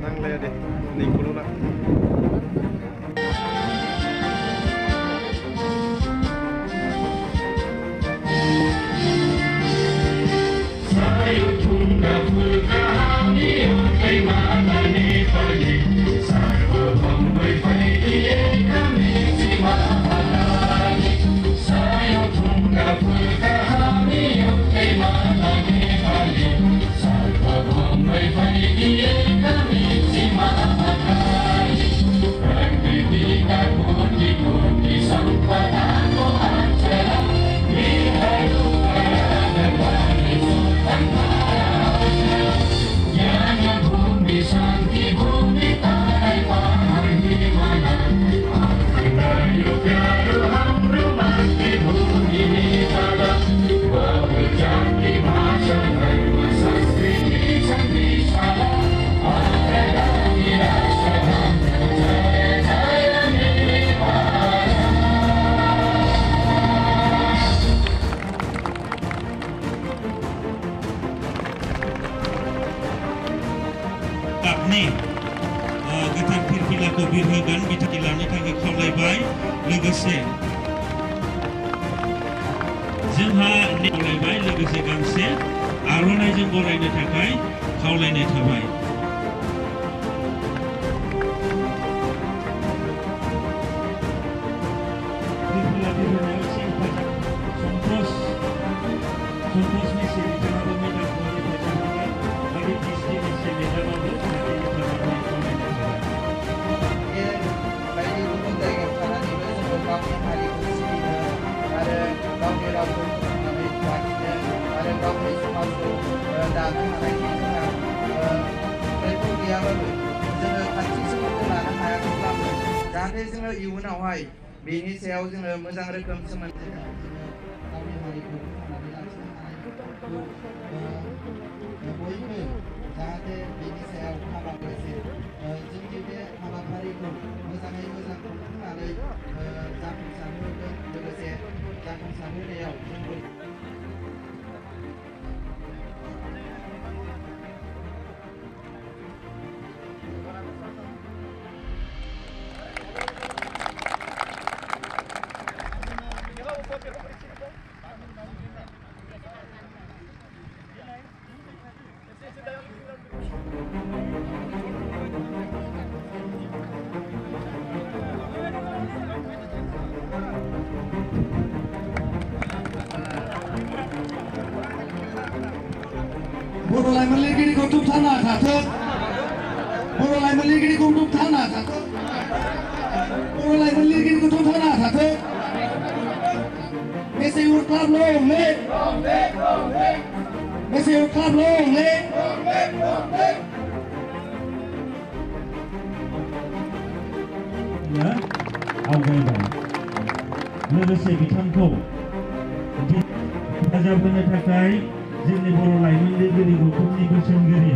นั่งเลยดินี่กูรู้ละNi kata pila kebirhagan kita kilani थाखाय खावलायबाय लोगोसे जोंहा खावलायबाय लोगोसे गांसे आर'नाइजों बरायनो थाखाय खावलायनाय थाबाय दानो हानायनि जोंहा बैफोर गैयाबाबो जोङो खाथि सोमोन्दो लानो हायाखैब्लाबो जाहाथे जोङो इयुनावहाय बेनि सायाव जोङो मोजां रोखोम सोमोन्दो गावनि हारिखौ फोथांनानै लाखिनो हानायखौ बयबो जाहाथे बेनि सायाव हाबा लोगोसे जोंनि बे हाबाफारिखौ मोजाङै मोजां खुंफुंनानै जाफुंसारहोगोन लोगोसे जाफुंसारहोनायाव जोंबो बर' लाइमोन लिरगिरिखौ तुबथाना थाथों बर' लाइमोन लिरगिरिखौ तुबथाना थाथों बर' लाइमोन लिरगिरिखौ तुबथाना थाथों मेसे उरख्लाब लंले मेसे उरख्लाब लंले आवगायबाय लोगोसे बिथांखौ हेफाजाब होनो थाखाय जोंनि बर' लाइमोन लिरगिरि गौथुमनि बोसोनगिरि